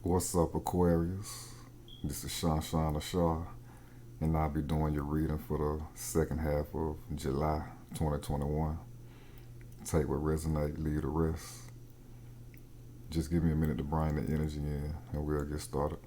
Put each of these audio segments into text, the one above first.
What's up, Aquarius? This is Sean Shaw, and I'll be doing your reading for the second half of July 2021. Take what resonate, leave the rest. Just give me a minute to bring the energy in, and we'll get started.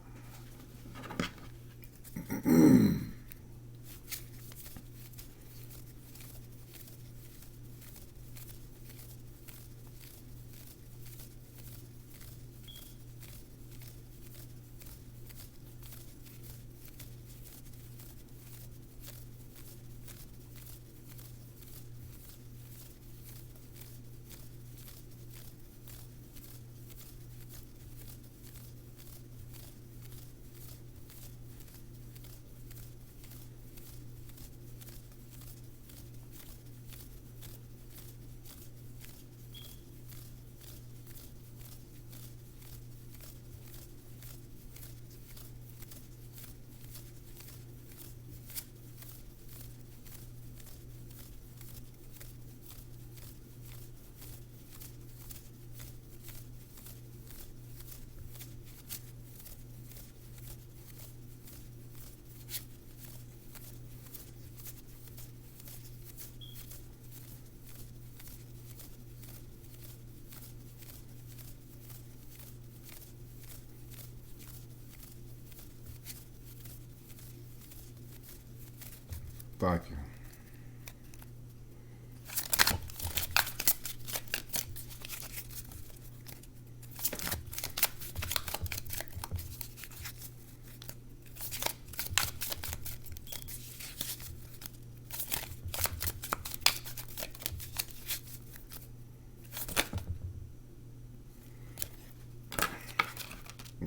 Thank you.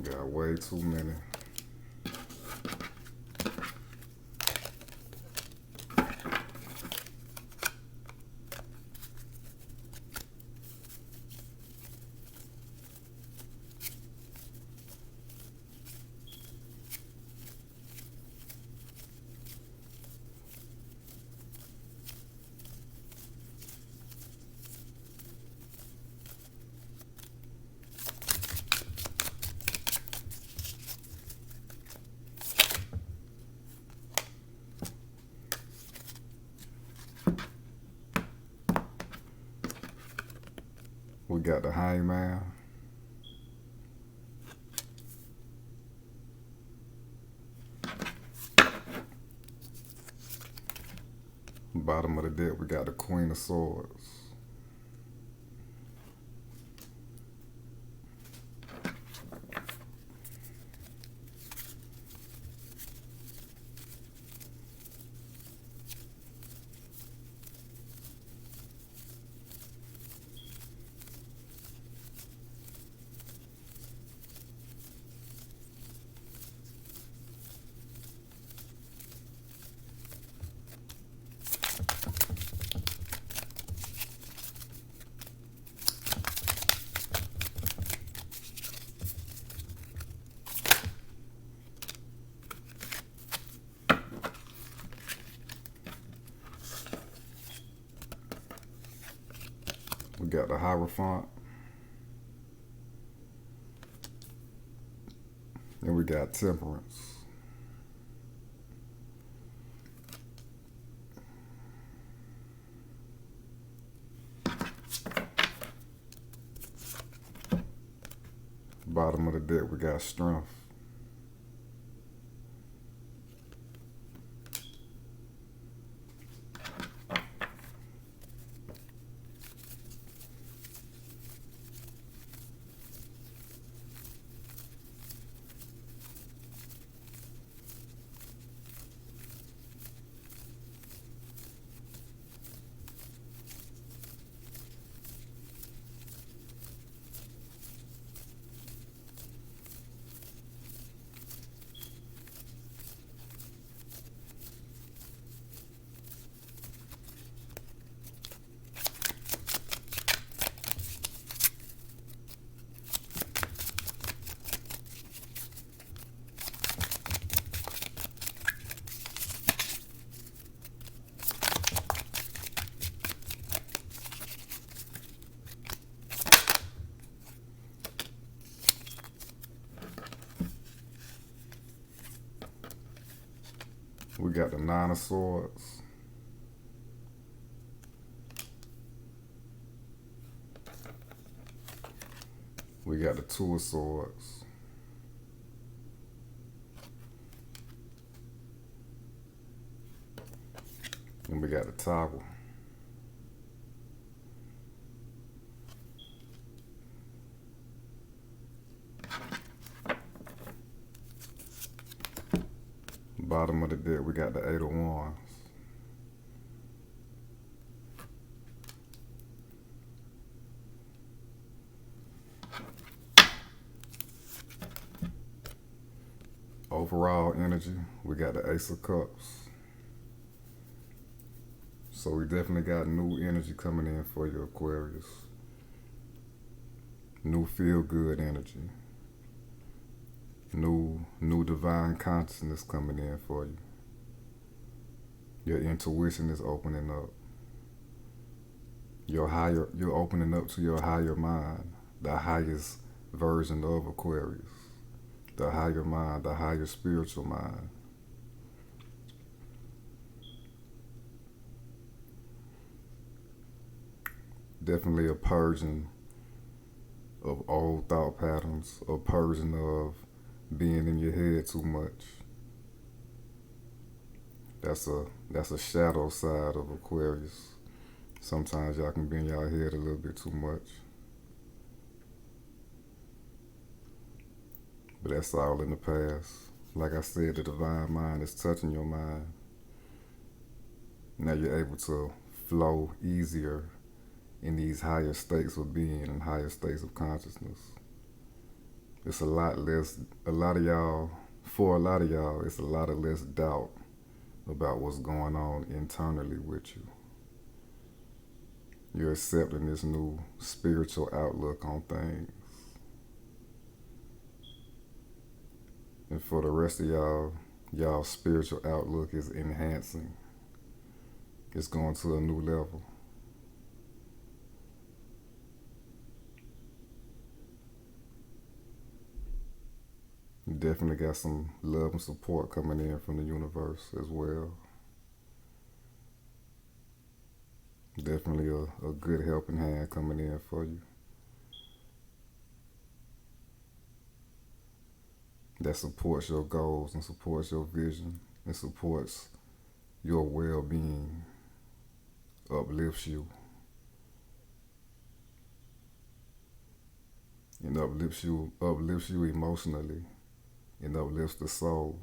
Got way too many. We got the hangman. Bottom of the deck, we got the Queen of Swords. We got the Hierophant. And we got Temperance. Bottom of the deck, we got Strength. We got the Nine of Swords. We got the Two of Swords. And we got the Tower. Bottom of the deck, we got the Eight of Wands. Overall energy, we got the Ace of Cups. So we definitely got new energy coming in for you, Aquarius. New feel-good energy. New divine consciousness coming in for you. Your intuition is opening up. You're opening up to your higher mind, the highest version of Aquarius. The higher mind, the higher spiritual mind. Definitely a purging of old thought patterns, a purging of being in your head too much. That's a shadow side of Aquarius. Sometimes y'all can be in y'all head a little bit too much. But that's all in the past. Like I said, the divine mind is touching your mind. Now you're able to flow easier in these higher states of being and higher states of consciousness. It's a lot of y'all, it's a lot of less doubt about what's going on internally with you. You're accepting this new spiritual outlook on things. And for the rest of y'all's spiritual outlook is enhancing. It's going to a new level. You definitely got some love and support coming in from the universe as well. Definitely a good helping hand coming in for you. That supports your goals and supports your vision and supports your well-being, uplifts you, and uplifts you emotionally, and uplifts the soul.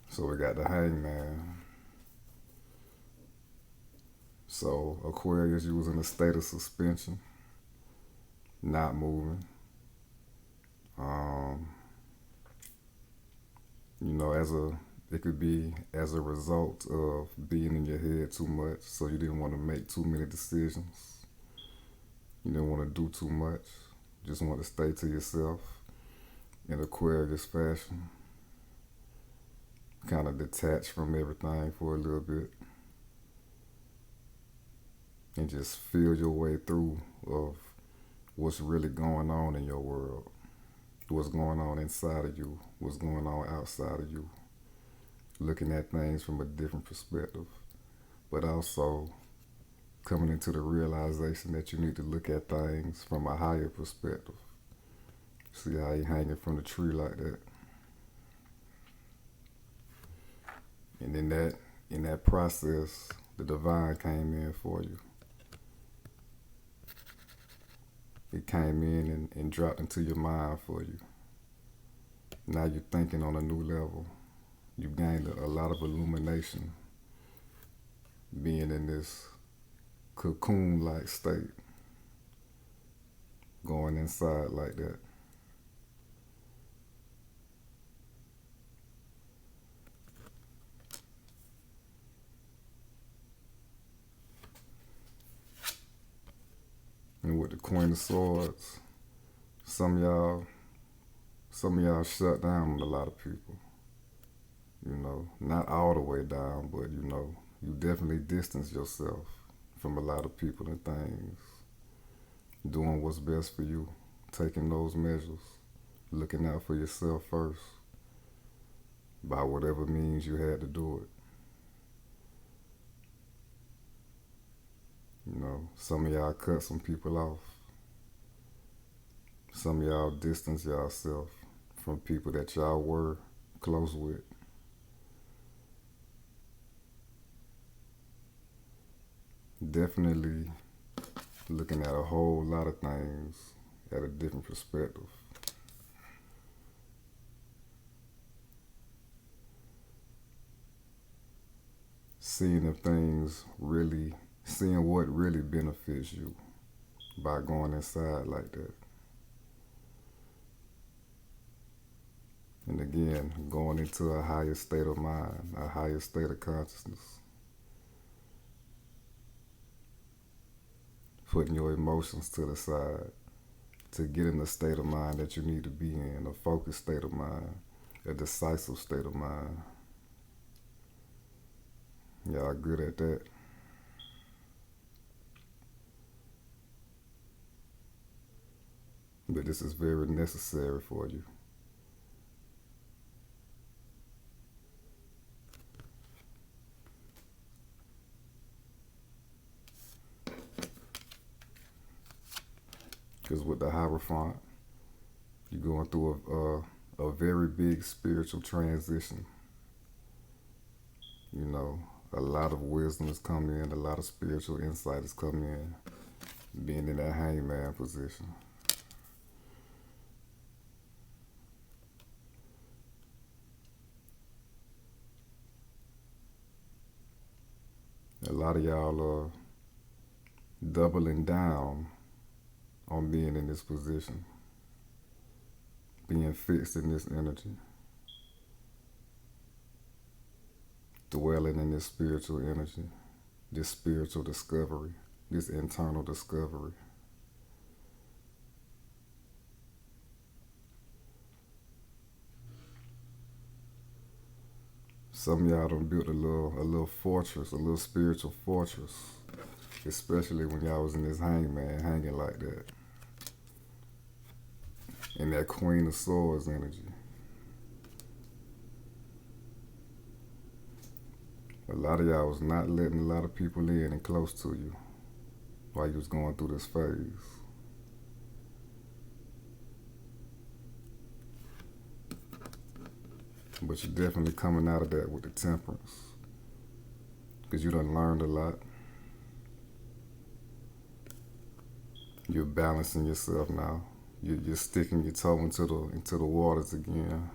So we got the Hangman. So Aquarius, you was in a state of suspension, not moving. It could be as a result of being in your head too much, so you didn't want to make too many decisions. You didn't want to do too much. You just want to stay to yourself in Aquarius fashion. Kind of detach from everything for a little bit. And just feel your way through of what's really going on in your world. What's going on inside of you. What's going on outside of you. Looking at things from a different perspective. But also coming into the realization that you need to look at things from a higher perspective. See how you hanging from the tree like that. And in that process, the divine came in for you. It came in and dropped into your mind for you. Now you're thinking on a new level. You gained a lot of illumination being in this cocoon-like state, going inside like that. And with the Queen of Swords, some of y'all shut down on a lot of people. Not all the way down, but you definitely distance yourself from a lot of people and things. Doing what's best for you, taking those measures, looking out for yourself first, by whatever means you had to do it. You know, some of y'all cut some people off. Some of y'all distance yourself from people that y'all were close with. Definitely looking at a whole lot of things at a different perspective. Seeing what really benefits you by going inside like that. And again, going into a higher state of mind, a higher state of consciousness. Putting your emotions to the side to get in the state of mind that you need to be in, a focused state of mind, a decisive state of mind. Y'all good at that? But this is very necessary for you. Because with the Hierophant, you're going through a very big spiritual transition. You know, a lot of wisdom has come in, a lot of spiritual insight has come in, being in that hangman position. A lot of y'all are doubling down on being in this position, being fixed in this energy, dwelling in this spiritual energy, this spiritual discovery, this internal discovery. Some of y'all done built a little fortress, a little spiritual fortress, especially when y'all was in this hangman, hanging like that. In that Queen of Swords energy. A lot of y'all was not letting a lot of people in and close to you while you was going through this phase. But you're definitely coming out of that with the Temperance. Because you done learned a lot. You're balancing yourself now. You're sticking your toe into the waters again.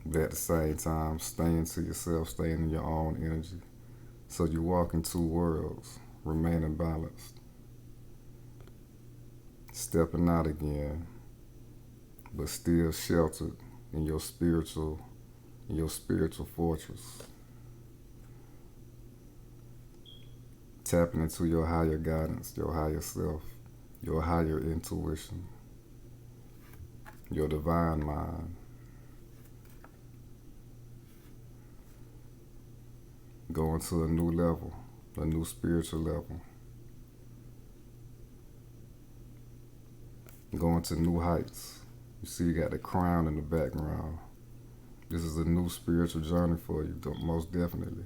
But at the same time, staying to yourself, staying in your own energy. So you walk in two worlds, remaining balanced. Stepping out again, but still sheltered in your spiritual fortress. Tapping into your higher guidance, your higher self, your higher intuition, your divine mind. Going to a new level, a new spiritual level. Going to new heights. You see you got the crown in the background. This is a new spiritual journey for you, most definitely.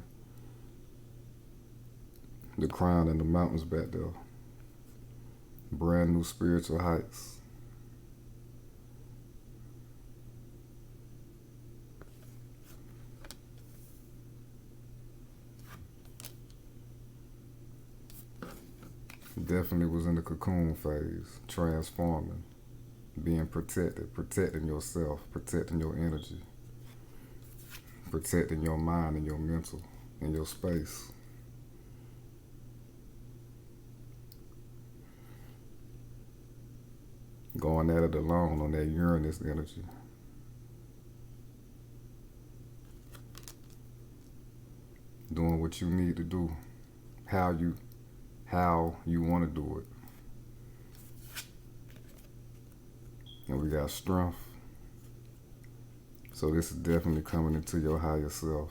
The crown and the mountains back there. Brand new spiritual heights. Definitely was in the cocoon phase, transforming, being protected, protecting yourself, protecting your energy, protecting your mind and your mental and your space. Going at it alone on that Uranus energy. Doing what you need to do, how you want to do it. And we got strength. So this is definitely coming into your higher self.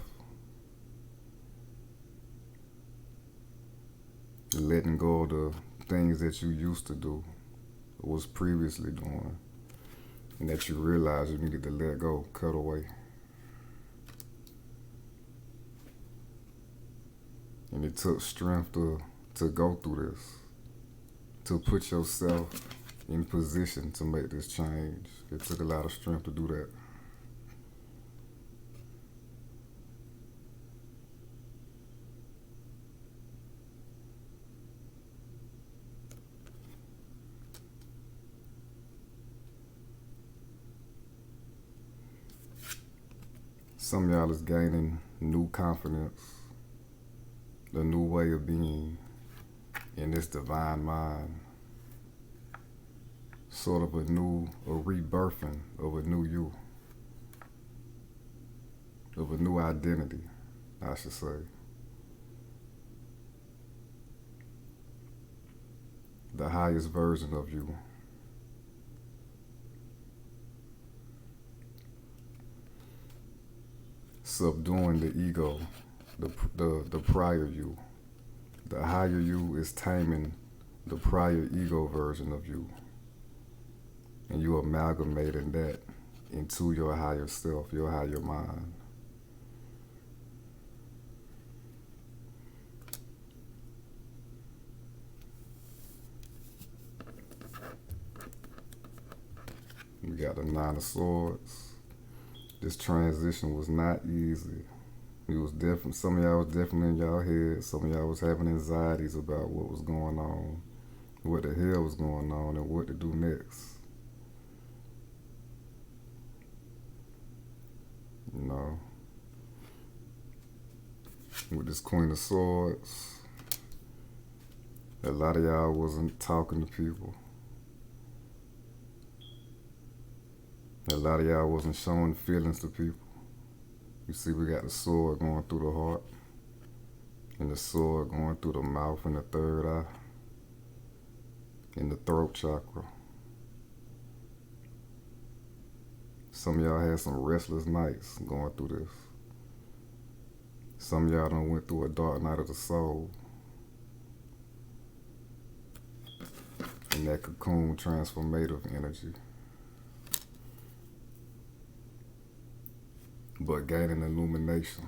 letting go of the things that you used to do or was previously doing, and that you realize you needed to let go, cut away. And it took strength to go through this, to put yourself in position to make this change. It took a lot of strength to do that. Some of y'all is gaining new confidence, the new way of being in this divine mind. Sort of a rebirthing of a new you, of a new identity, I should say. The highest version of you. Subduing the ego, the prior you. The higher you is taming the prior ego version of you. And you amalgamating that into your higher self, your higher mind. We got the Nine of Swords. This transition was not easy. It was definitely, some of y'all was definitely in y'all head. Some of y'all was having anxieties about what was going on, what the hell was going on, and what to do next. You know, with this Queen of Swords, a lot of y'all wasn't talking to people. A lot of y'all wasn't showing feelings to people. You see, we got the sword going through the heart, and the sword going through the mouth and the third eye, and the throat chakra. Some of y'all had some restless nights going through this. Some of y'all done went through a dark night of the soul. And that cocoon transformative energy. But gaining illumination.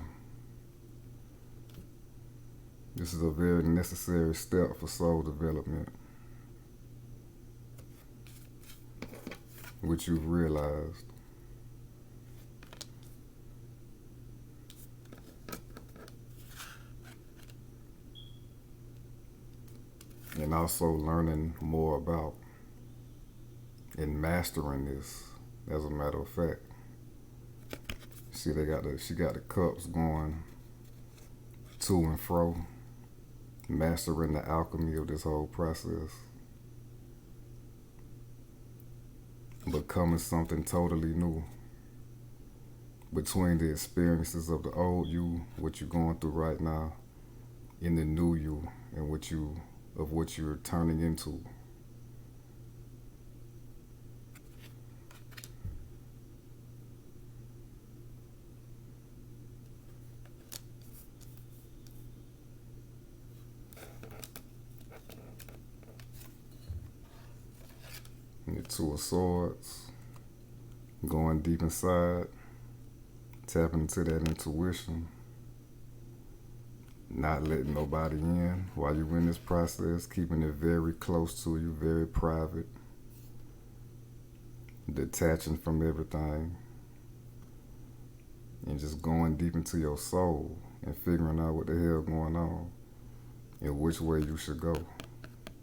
This is a very necessary step for soul development, which you've realized. And also learning more about and mastering this, as a matter of fact. See, she got the cups going to and fro, mastering the alchemy of this whole process, becoming something totally new. Between the experiences of the old you, what you're going through right now, and the new you, and what you're turning into. And the Two of Swords, going deep inside, tapping into that intuition, not letting nobody in while you're in this process, keeping it very close to you, very private, detaching from everything, and just going deep into your soul and figuring out what the hell going on and which way you should go,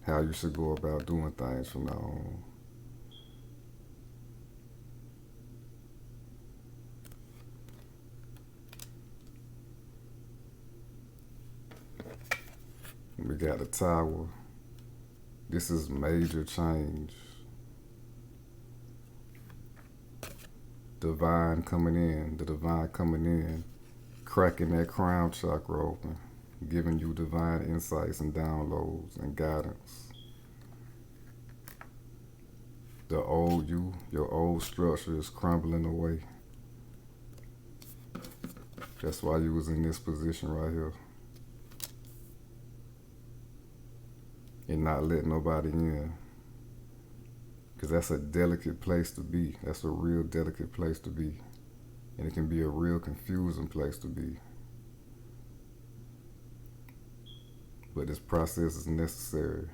how you should go about doing things from now on. We got the Tower. This is major change. Divine coming in, the divine coming in, cracking that crown chakra open, giving you divine insights and downloads and guidance. The old you, your old structure is crumbling away. That's why you was in this position right here. and not let nobody in. Because that's a delicate place to be. That's a real delicate place to be. And it can be a real confusing place to be. But this process is necessary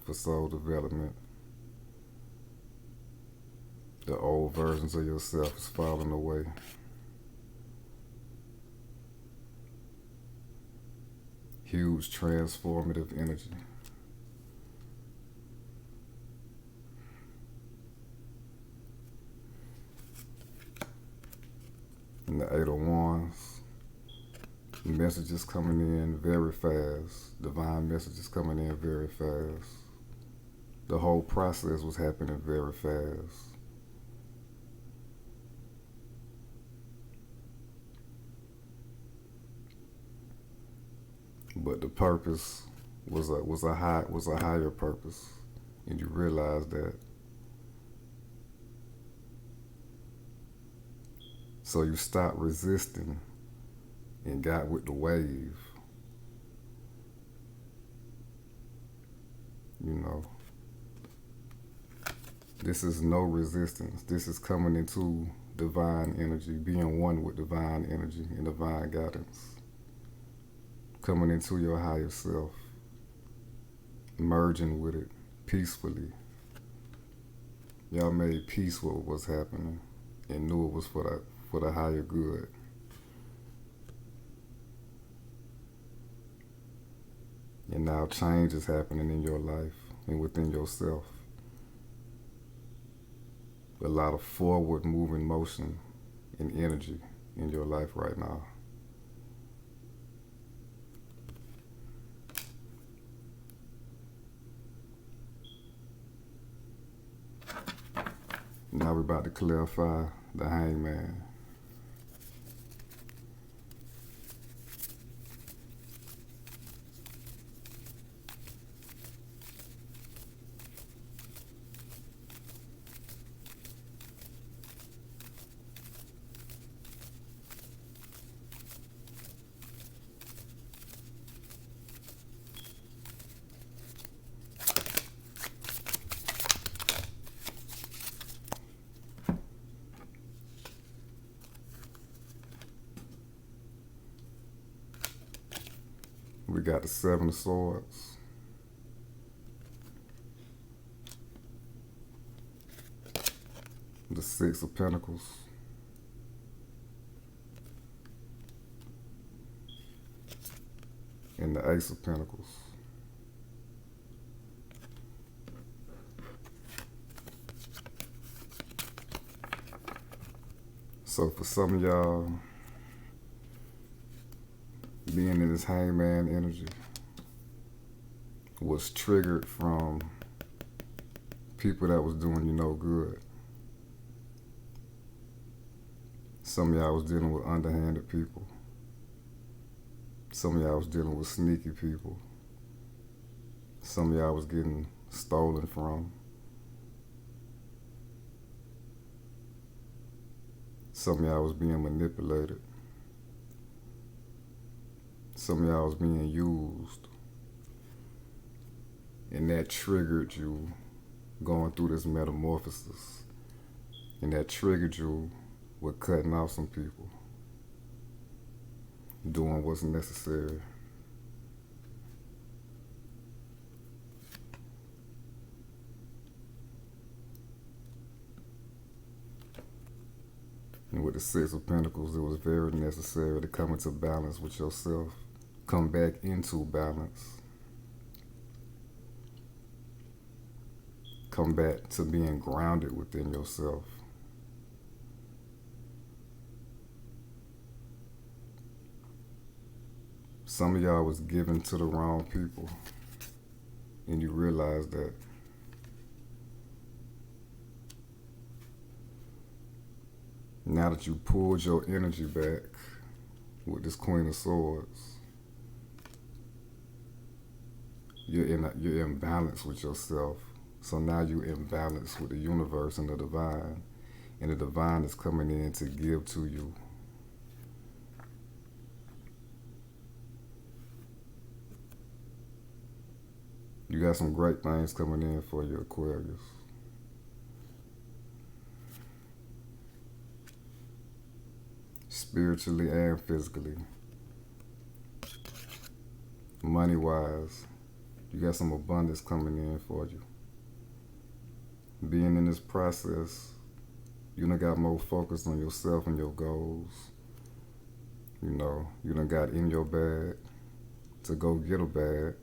for soul development. The old versions of yourself is falling away. Huge transformative energy. And the Eight of Wands, messages coming in very fast. Divine messages coming in very fast. The whole process was happening very fast. But the purpose was a higher purpose, and you realize that. So you stopped resisting and got with the wave. You know, this is no resistance. This is coming into divine energy, being one with divine energy and divine guidance. Coming into your higher self, merging with it peacefully. Y'all made peace with what was happening and knew it was for the higher good. And now change is happening in your life and within yourself. A lot of forward moving motion and energy in your life right now. Now we're about to clarify the Hangman. We got the Seven of Swords. The Six of Pentacles. And the Ace of Pentacles. So for some of y'all, being in this Hangman energy was triggered from people that was doing you no good. Some of y'all was dealing with underhanded people. Some of y'all was dealing with sneaky people. Some of y'all was getting stolen from. Some of y'all was being manipulated. Some of y'all was being used. And that triggered you going through this metamorphosis. And that triggered you with cutting off some people. Doing what's necessary. And with the Six of Pentacles, it was very necessary to come into balance with yourself. Come back into balance. Come back to being grounded within yourself. Some of y'all was given to the wrong people, and you realize that. Now that you pulled your energy back with this Queen of Swords, you're in balance with yourself. So now you're in balance with the universe and the divine. And the divine is coming in to give to you. You got some great things coming in for your Aquarius. Spiritually and physically. Money-wise, you got some abundance coming in for you. Being in this process, you done got more focused on yourself and your goals. You done got in your bag to go get a bag.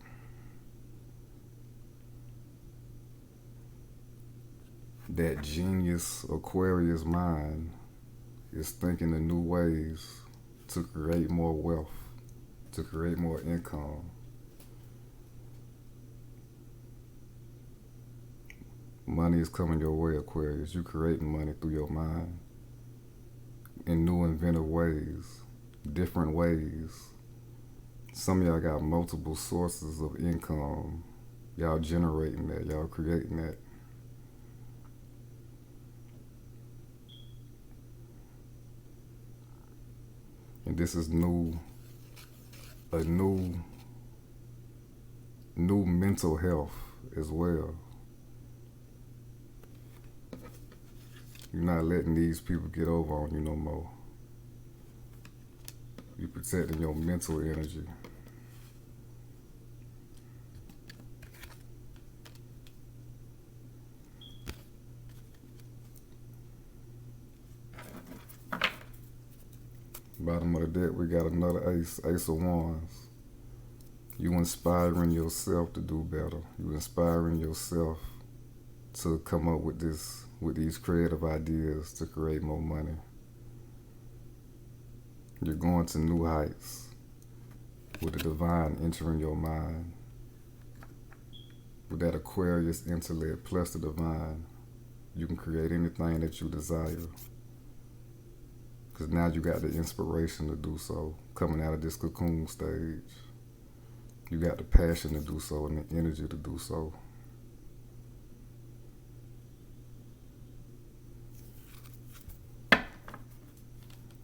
That genius Aquarius mind is thinking in new ways to create more wealth, to create more income. Money is coming your way, Aquarius. You creating money through your mind in new inventive ways, different ways. Some of y'all got multiple sources of income. Y'all generating that, y'all creating that. And this is a new mental health as well. You're not letting these people get over on you no more. You're protecting your mental energy. Bottom of the deck, we got another ace of wands. You inspiring yourself to do better. You inspiring yourself to come up with these creative ideas to create more money. You're going to new heights with the divine entering your mind. With that Aquarius intellect plus the divine, you can create anything that you desire. Because now you got the inspiration to do so, coming out of this cocoon stage. You got the passion to do so and the energy to do so.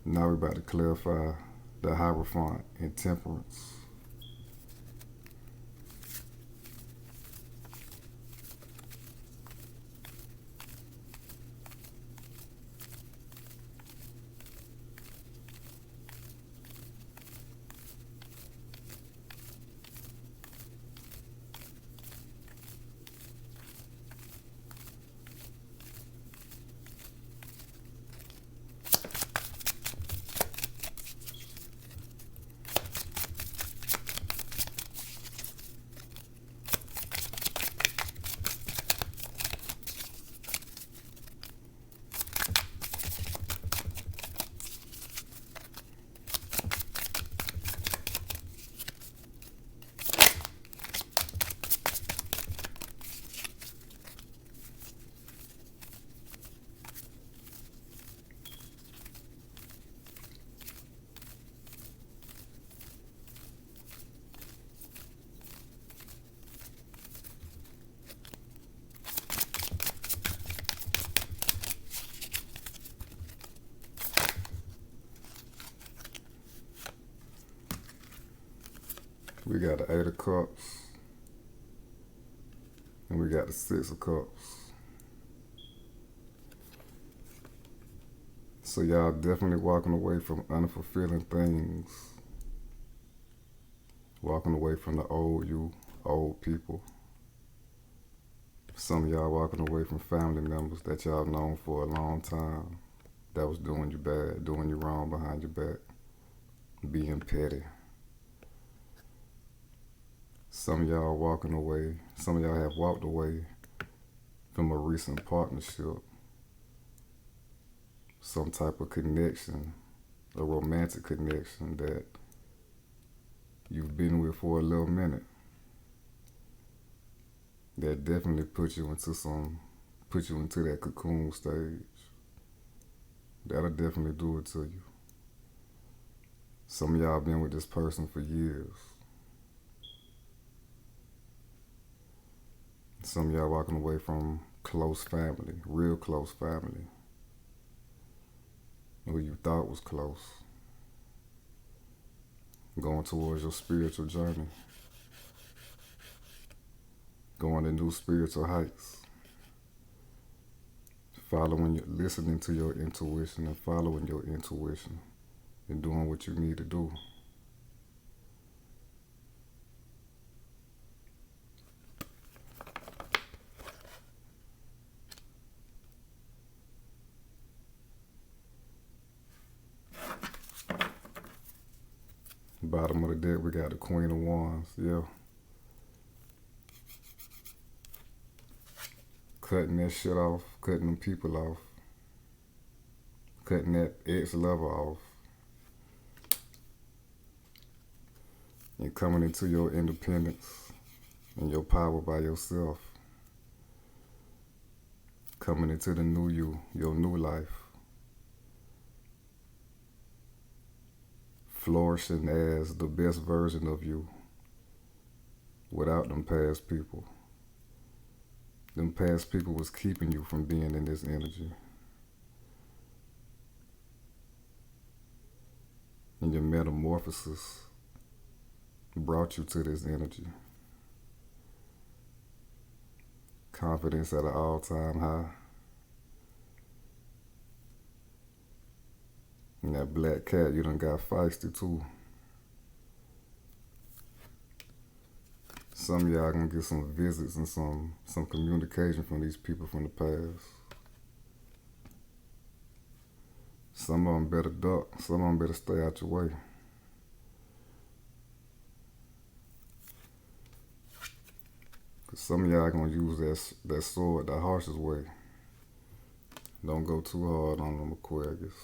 Now we're about to clarify the Hierophant in Temperance. We got the 8 of Cups, and we got the 6 of Cups. So y'all definitely walking away from unfulfilling things, walking away from the old people. Some of y'all walking away from family members that y'all known for a long time that was doing you bad, doing you wrong behind your back, being petty. Some of y'all walking away, some of y'all have walked away from a recent partnership, some type of connection, a romantic connection that you've been with for a little minute. That definitely put you into that cocoon stage. That'll definitely do it to you. Some of y'all been with this person for years. Some of y'all walking away from close family, real close family, who you thought was close. Going towards your spiritual journey. going to new spiritual heights, listening to your intuition and following your intuition and doing what you need to do. Bottom of the deck, we got the Queen of Wands. Yeah. Cutting that shit off, cutting them people off, cutting that ex-lover off, and coming into your independence and your power by yourself. Coming into the new you, your new life. Flourishing as the best version of you without them past people. Them past people was keeping you from being in this energy. And your metamorphosis brought you to this energy. Confidence at an all-time high. And that black cat, you done got feisty too. Some of y'all gonna get some visits and some communication from these people from the past. Some of them better duck. Some of them better stay out your way. Cause some of y'all gonna use that sword the harshest way. Don't go too hard on them, Aquarius.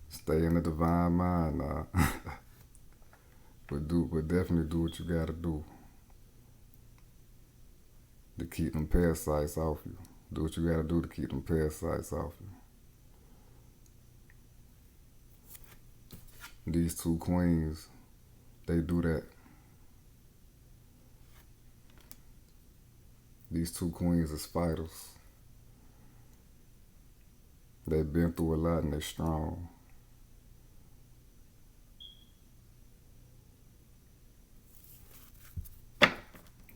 Stay in the divine mind now. But definitely do what you gotta do to keep them parasites off you. Do what you gotta do to keep them parasites off you. These two queens, they do that. These two queens is fighters. They've been through a lot and they're strong.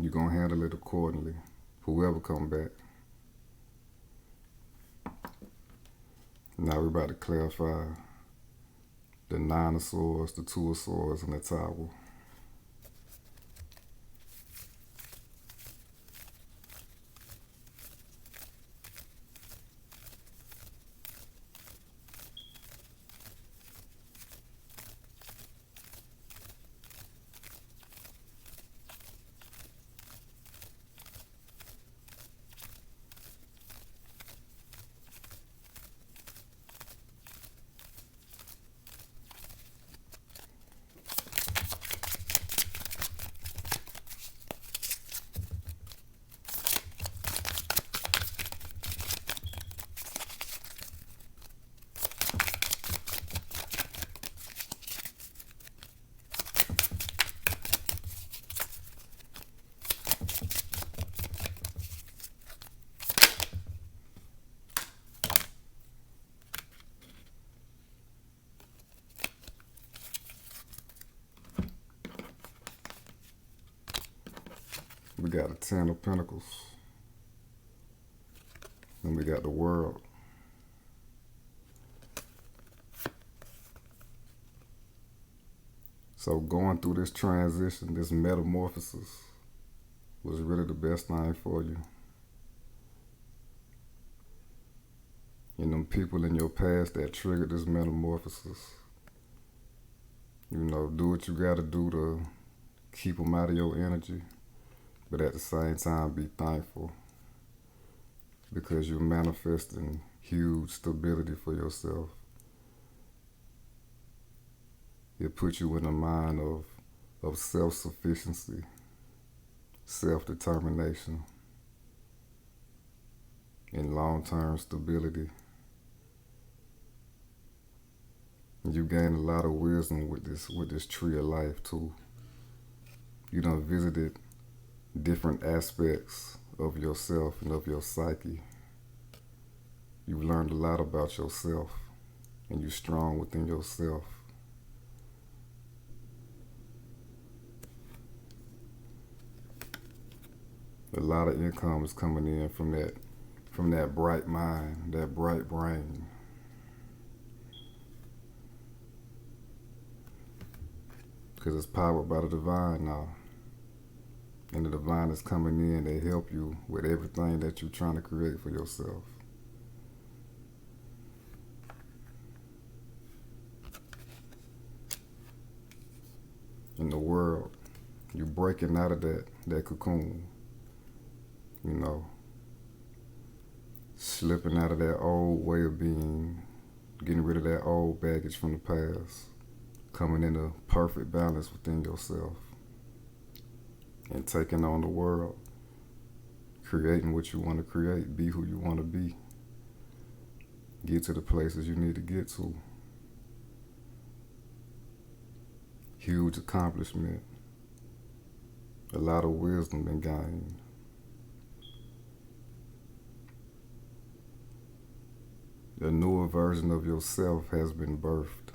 You're gonna handle it accordingly, whoever come back. Now we're about to clarify the 9 of Swords, the 2 of Swords, and the Tower. We got the 10 of Pentacles. And we got the World. So going through this transition, this metamorphosis, was really the best thing for you. And them people in your past that triggered this metamorphosis, you know, do what you gotta do to keep them out of your energy. But at the same time, be thankful because you're manifesting huge stability for yourself. It puts you in a mind of self-sufficiency, self-determination, and long-term stability. You gain a lot of wisdom with this tree of life too. You done visited different aspects of yourself and of your psyche. You've learned a lot about yourself, and you're strong within yourself. A lot of income is coming in from that bright mind, that bright brain. Because it's powered by the divine now. And the divine is coming in to help you with everything that you're trying to create for yourself. In the world, you're breaking out of that cocoon, you know, slipping out of that old way of being, getting rid of that old baggage from the past, coming into perfect balance within yourself, and taking on the world, creating what you want to create, be who you want to be, get to the places you need to get to. Huge accomplishment. A lot of wisdom been gained. A newer version of yourself has been birthed.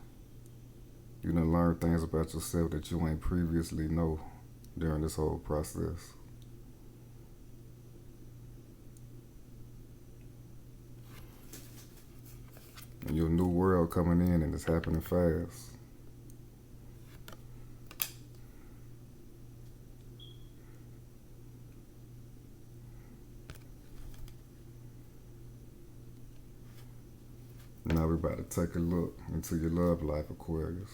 You done learn things about yourself that you ain't previously know during this whole process. And your new world coming in, and it's happening fast. Now we're about to take a look into your love life, Aquarius.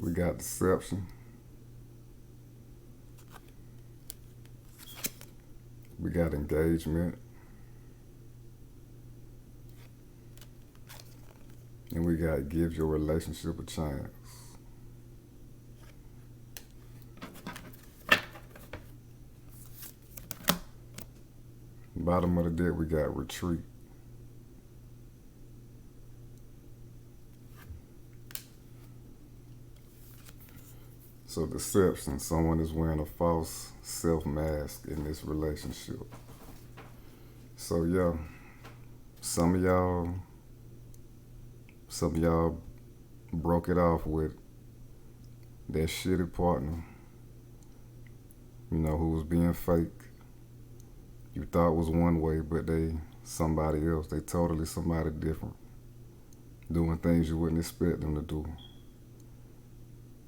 We got deception. We got engagement. And we got give your relationship a chance. Bottom of the deck, we got retreat. So deception, someone is wearing a false self-mask in this relationship. So yeah, some of y'all broke it off with that shitty partner, you know, who was being fake. You thought was one way, but they somebody else. They totally somebody different, doing things you wouldn't expect them to do.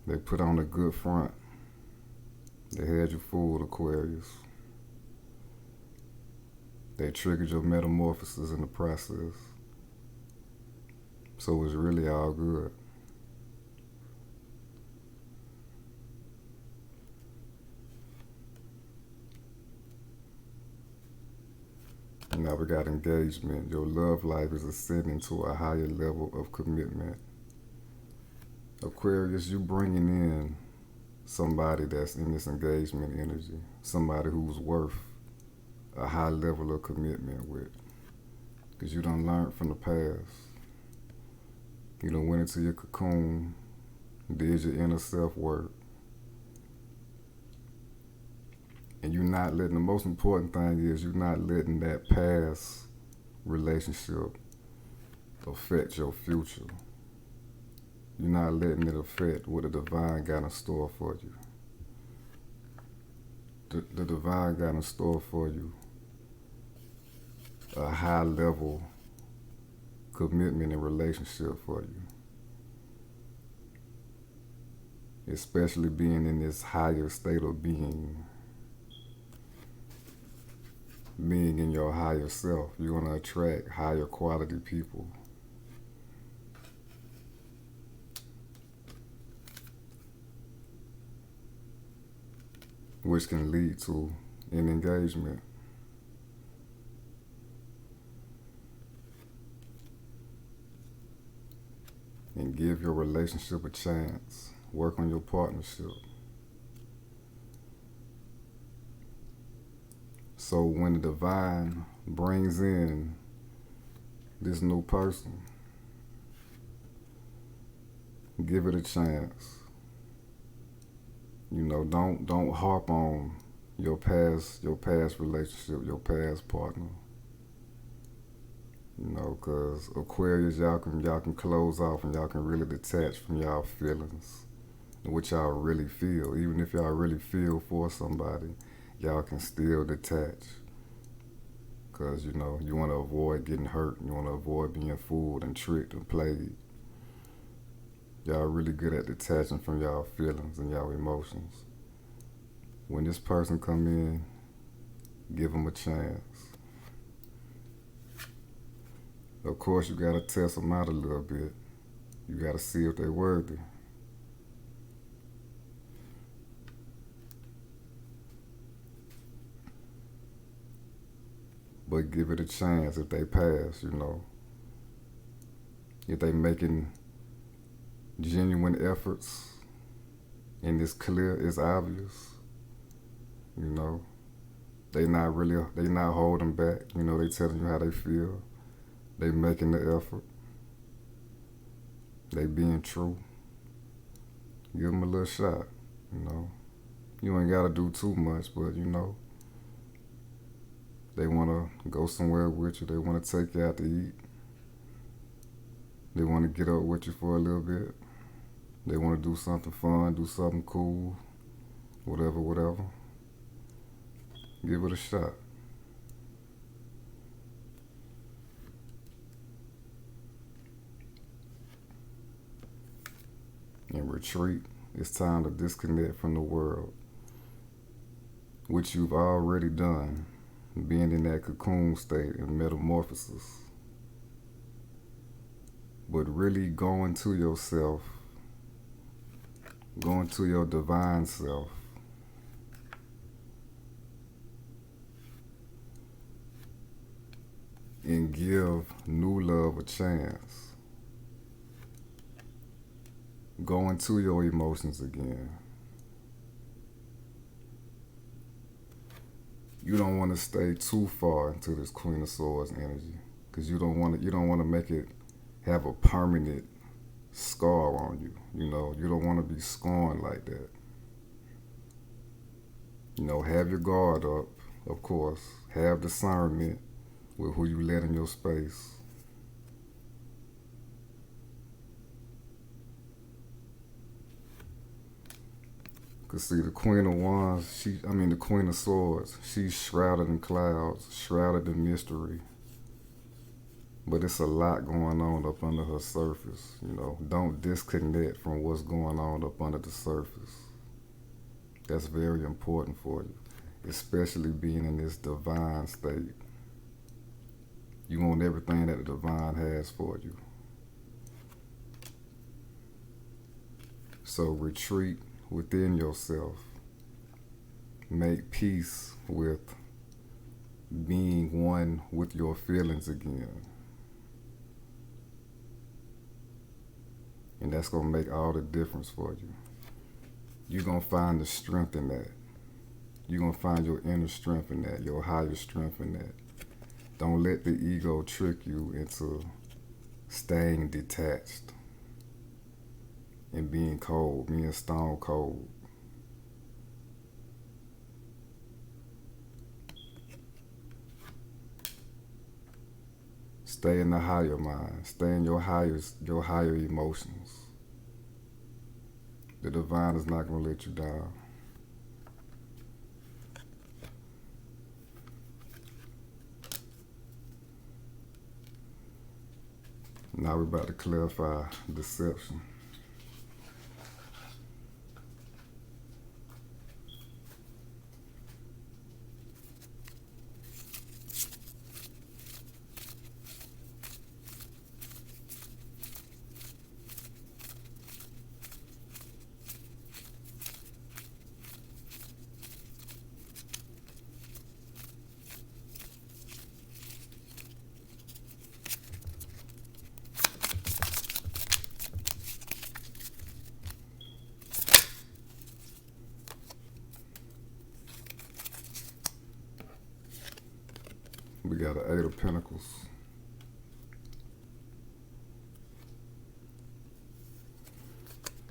They put on a good front. They had you fooled, Aquarius. They triggered your metamorphosis in the process. So it's really all good. And now we got engagement. Your love life is ascending to a higher level of commitment. Aquarius, you bringing in somebody that's in this engagement energy, somebody who's worth a high level of commitment with, because you done learned from the past. You done went into your cocoon, did your inner self work, and you're not letting, the most important thing is you're not letting that past relationship affect your future. You're not letting it affect what the divine got in store for you. The divine got in store for you a high level commitment and relationship for you. especially being in this higher state of being in your higher self. You're going to attract higher quality people. Which can lead to an engagement. And give your relationship a chance. Work on your partnership. So when the divine brings in this new person, give it a chance. You know, don't harp on your past relationship, your past partner. You know, because Aquarius, y'all can close off and y'all can really detach from y'all feelings and what y'all really feel. Even if y'all really feel for somebody, y'all can still detach. Because, you know, you want to avoid getting hurt. You want to avoid being fooled and tricked and played. Y'all really good at detaching from y'all feelings and y'all emotions. When this person come in, give them a chance. Of course, you got to test them out a little bit. You got to see if they're worthy. But give it a chance if they pass, you know. If they making genuine efforts and it's clear, it's obvious, you know. They not holding back, you know, they telling you how they feel. They making the effort. They being true. Give them a little shot, you know. You ain't got to do too much, but, you know, they want to go somewhere with you. They want to take you out to eat. They want to get up with you for a little bit. They want to do something fun, do something cool, whatever. Give it a shot. And retreat. It's time to disconnect from the world, which you've already done, being in that cocoon state in metamorphosis. But really going to yourself, going to your divine self, and give new love a chance. Go into your emotions again. You don't want to stay too far into this Queen of Swords energy, because you don't want to make it have a permanent scar on you. You know, you don't want to be scorned like that. You know, have your guard up, of course. Have discernment with who you let in your space. Cause see, the Queen of Wands, the Queen of Swords, she's shrouded in clouds, shrouded in mystery. But it's a lot going on up under her surface, you know. Don't disconnect from what's going on up under the surface. That's very important for you, especially being in this divine state. You want everything that the divine has for you. So retreat within yourself. Make peace with being one with your feelings again. And that's going to make all the difference for you. You're going to find the strength in that. You're going to find your inner strength in that, your higher strength in that. Don't let the ego trick you into staying detached and being cold, being stone cold. Stay in the higher mind. Stay in your higher emotions. The divine is not going to let you down. Now we're about to clarify deception. got the Eight of Pentacles.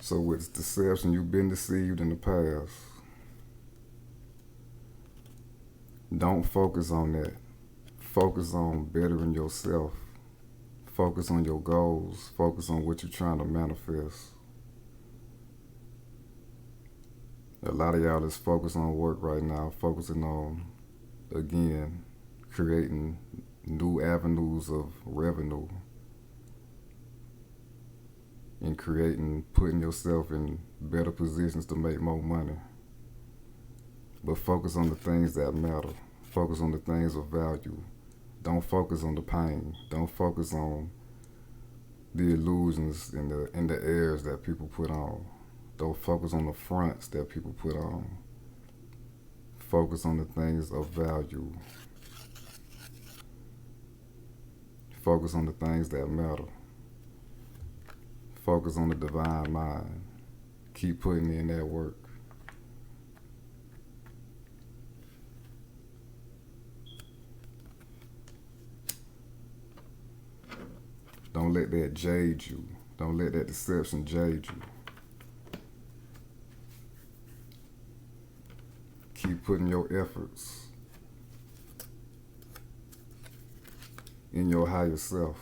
So with deception, you've been deceived in the past. Don't focus on that. Focus on bettering yourself. Focus on your goals. Focus on what you're trying to manifest. A lot of y'all is focused on work right now, focusing on, again, creating new avenues of revenue and putting yourself in better positions to make more money. But focus on the things that matter. Focus on the things of value. Don't focus on the pain. Don't focus on the illusions and the airs that people put on. Don't focus on the fronts that people put on. Focus on the things of value. Focus on the things that matter. Focus on the divine mind. Keep putting in that work. Don't let that jade you. Don't let that deception jade you. Keep putting your efforts in your higher self,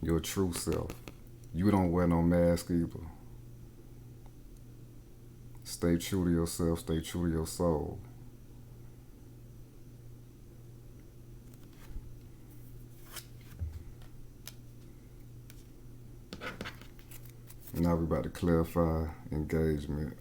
your true self. You don't wear no mask either. Stay true to yourself, stay true to your soul. Now we're about to clarify engagement.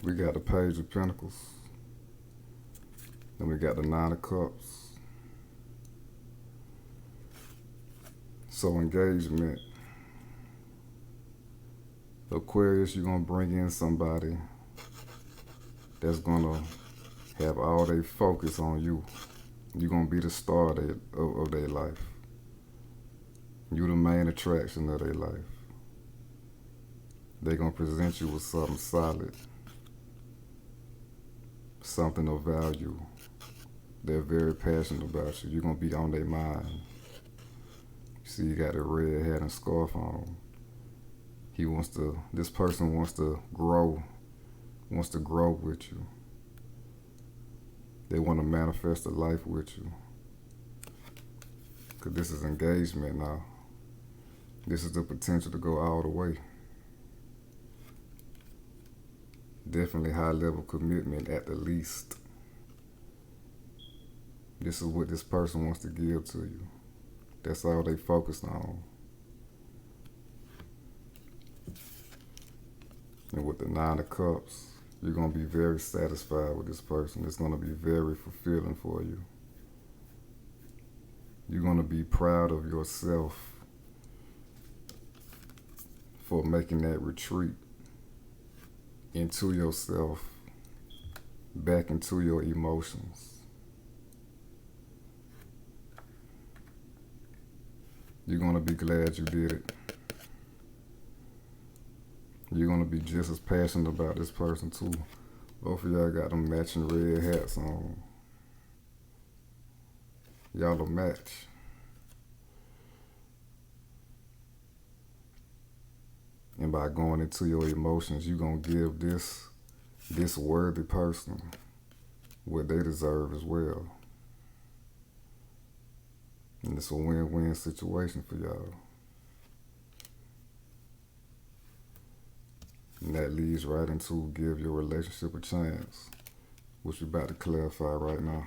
We got the Page of Pentacles. Then we got the Nine of Cups. So engagement. Aquarius, you're going to bring in somebody that's going to have all their focus on you. You're going to be the star of their life. You're the main attraction of their life. They're going to present you with something solid. Something of value. They're very passionate about you. You're going to be on their mind. You see, you got a red hat and scarf on. This person wants to grow with you. They want to manifest a life with you. Because this is engagement now. This is the potential to go all the way. Definitely high level commitment at the least. This is what this person wants to give to you. That's all they focused on. And with the Nine of Cups, you're going to be very satisfied with this person. It's going to be very fulfilling for you. You're going to be proud of yourself for making that retreat into yourself, back into your emotions. You're going to be glad you did it. You're gonna be just as passionate about this person too. Both of y'all got them matching red hats on. Y'all will match. And by going into your emotions, you're gonna give this worthy person what they deserve as well. And it's a win-win situation for y'all. And that leads right into give your relationship a chance, which we're about to clarify right now.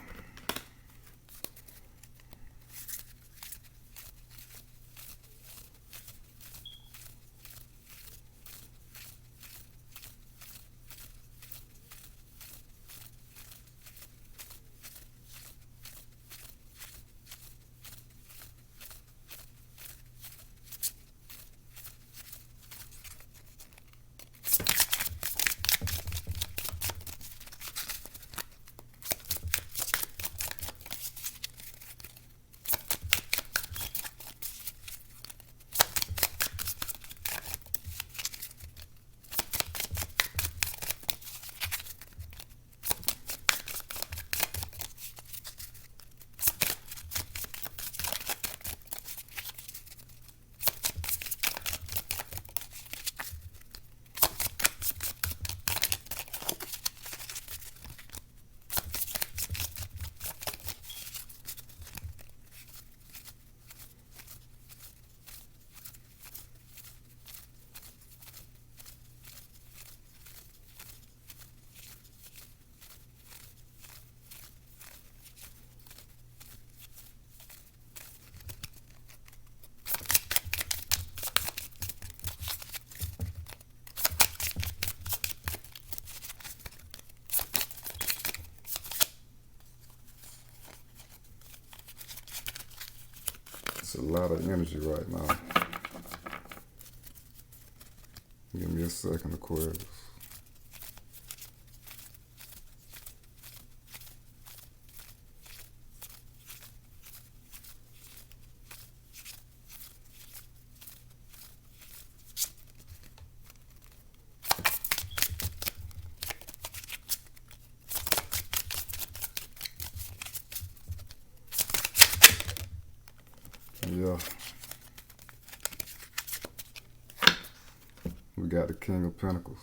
It's a lot of energy right now. Give me a second, Aquarius. Yeah. We got the King of Pentacles.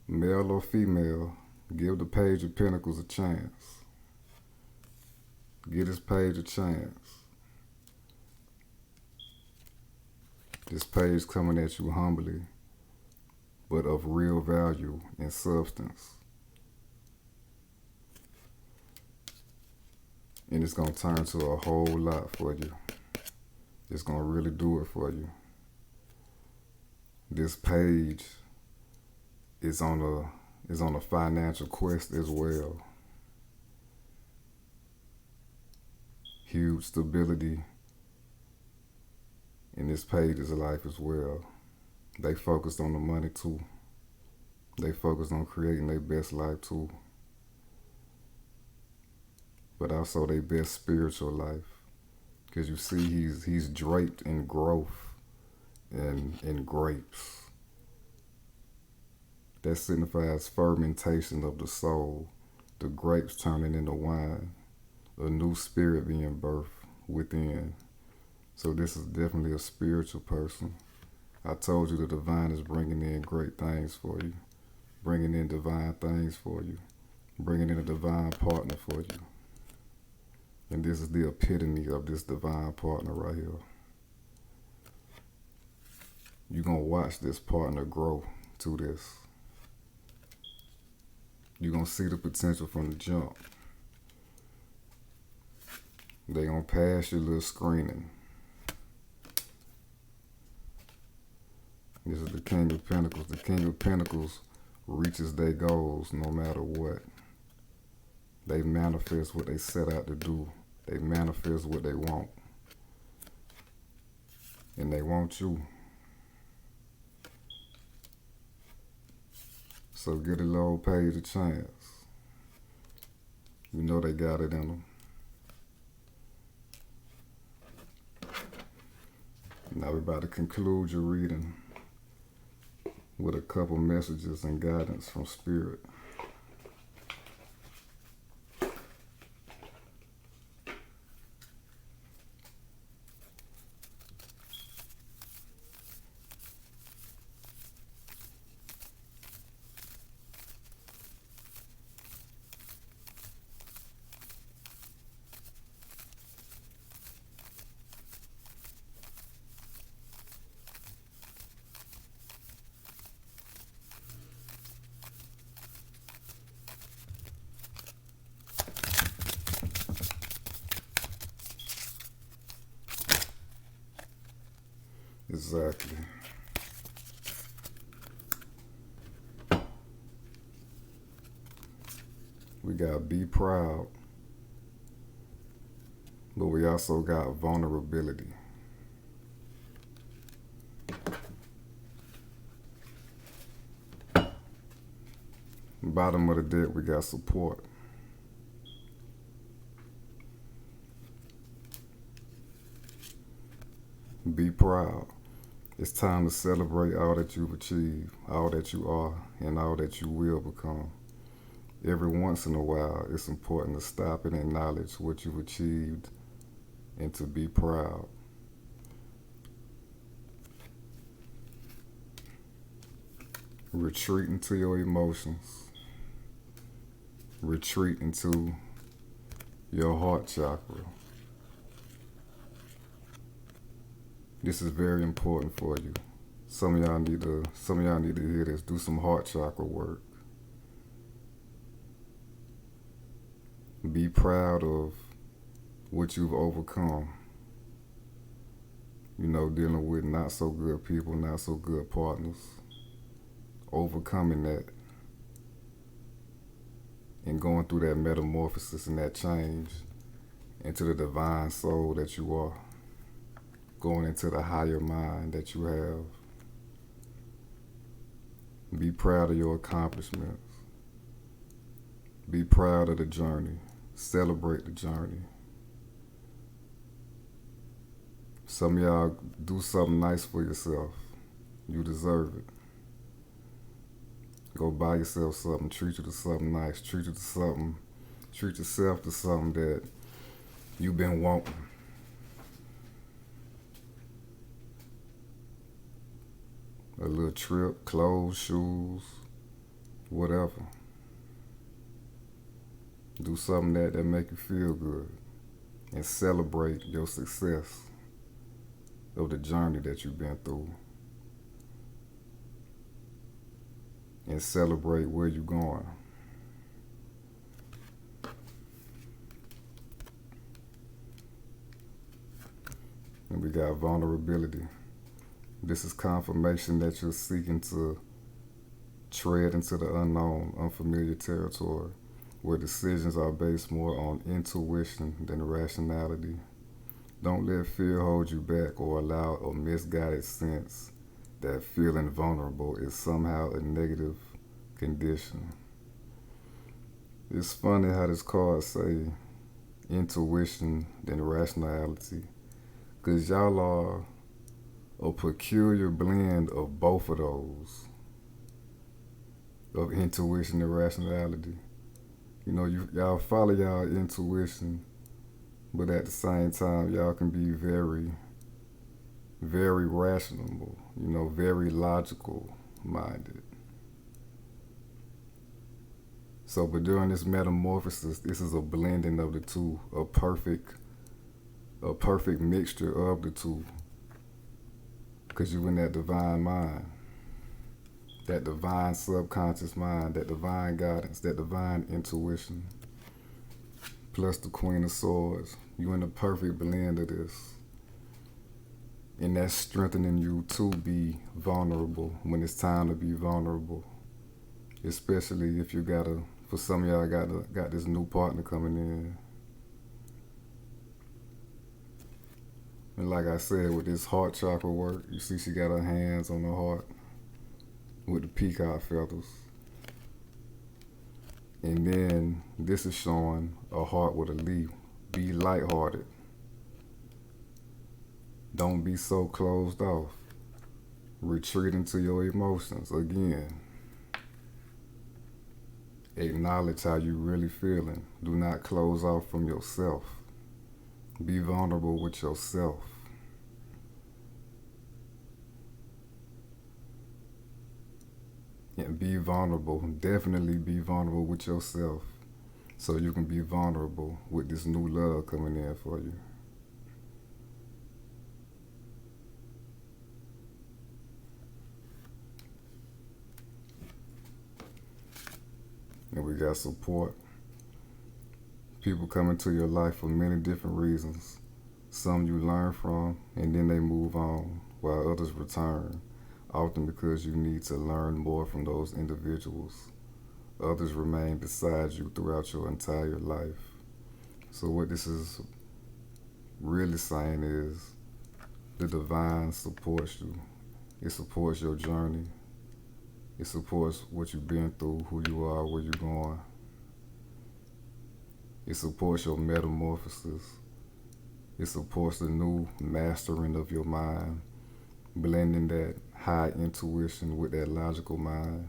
Male or female, give the Page of Pentacles a chance. Give this page a chance. This page coming at you humbly, but of real value and substance. And it's going to turn to a whole lot for you. It's going to really do it for you. This page is on a financial quest as well. Huge stability in this page's life as well. They focused on the money too. They focused on creating their best life too. But also their best spiritual life. Because you see he's draped in growth and in grapes. That signifies fermentation of the soul, the grapes turning into wine, a new spirit being birthed within. So this is definitely a spiritual person. I told you the divine is bringing in great things for you, bringing in divine things for you, bringing in a divine partner for you. And this is the epitome of this divine partner right here. You're going to watch this partner grow to this. You're going to see the potential from the jump. They're going to pass your little screening. This is the King of Pentacles. The King of Pentacles reaches their goals no matter what. They manifest what they set out to do. They manifest what they want. And they want you. So get a little page a chance. You know they got it in them. Now we're about to conclude your reading with a couple messages and guidance from Spirit. Exactly. We got be proud, but we also got vulnerability. Bottom of the deck, we got support. Be proud. It's time to celebrate all that you've achieved, all that you are, and all that you will become. Every once in a while, it's important to stop and acknowledge what you've achieved and to be proud. Retreat into your emotions. Retreat into your heart chakra. This is very important for you. Some of y'all need to hear this. Do some heart chakra work. Be proud of what you've overcome. Dealing with not so good people, not so good partners. Overcoming that. And going through that metamorphosis and that change into the divine soul that you are. Going into the higher mind that you have. Be proud of your accomplishments. Be proud of the journey. Celebrate the journey. Some of y'all do something nice for yourself. You deserve it. Go buy yourself something. Treat you to something nice. Treat yourself to something that you've been wanting. A little trip, clothes, shoes, whatever. Do something that make you feel good and celebrate your success of the journey that you've been through. And celebrate where you're going. And we got vulnerability. This is confirmation that you're seeking to tread into the unknown, unfamiliar territory, where decisions are based more on intuition than rationality. Don't let fear hold you back or allow a misguided sense that feeling vulnerable is somehow a negative condition. It's funny how this card say intuition than rationality, because y'all are a peculiar blend of both of those, of intuition and rationality. Y'all follow y'all intuition, but at the same time, y'all can be very, very rational, very logical minded. So, but during this metamorphosis, this is a blending of the two, a perfect mixture of the two. Because you're in that divine mind, that divine subconscious mind, that divine guidance, that divine intuition, plus the Queen of Swords. You're in a perfect blend of this. And that's strengthening you to be vulnerable when it's time to be vulnerable. Especially if for some of y'all got this new partner coming in. And like I said, with this heart chakra work, you see she got her hands on her heart with the peacock feathers. And then this is showing a heart with a leaf. Be lighthearted. Don't be so closed off. Retreat into your emotions. Again, acknowledge how you really feeling. Do not close off from yourself. Be vulnerable with yourself. And be vulnerable. Definitely be vulnerable with yourself so you can be vulnerable with this new love coming in for you. And we got support. People come into your life for many different reasons. Some you learn from and then they move on, while others return, often because you need to learn more from those individuals. Others remain beside you throughout your entire life. So what this is really saying is the divine supports you. It supports your journey. It supports what you've been through, who you are, where you're going. It supports your metamorphosis. It supports the new mastering of your mind, blending that high intuition with that logical mind.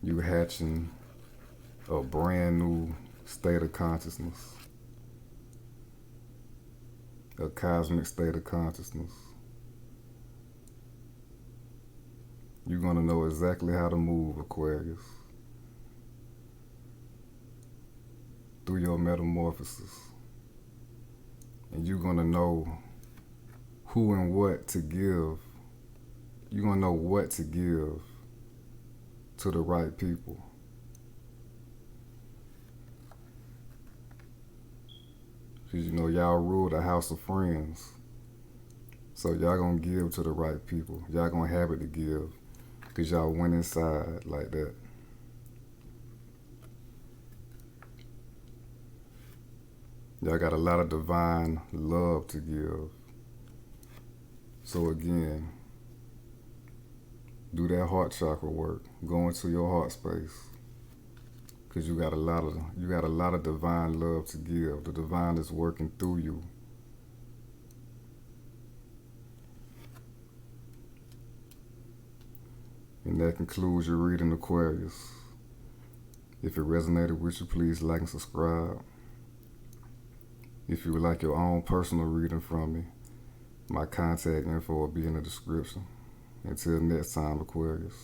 You hatching a brand new state of consciousness, a cosmic state of consciousness. You're going to know exactly how to move, Aquarius, through your metamorphosis. And you're going to know who and what to give. You're going to know what to give to the right people. Because you know y'all rule the house of friends. So y'all gonna give to the right people. Y'all gonna have it to give. Because y'all went inside like that. Y'all got a lot of divine love to give. So again, do that heart chakra work. Go into your heart space. Because you got a lot of divine love to give. The divine is working through you. And that concludes your reading, Aquarius. If it resonated with you, please like and subscribe. If you would like your own personal reading from me, my contact info will be in the description. Until next time, Aquarius.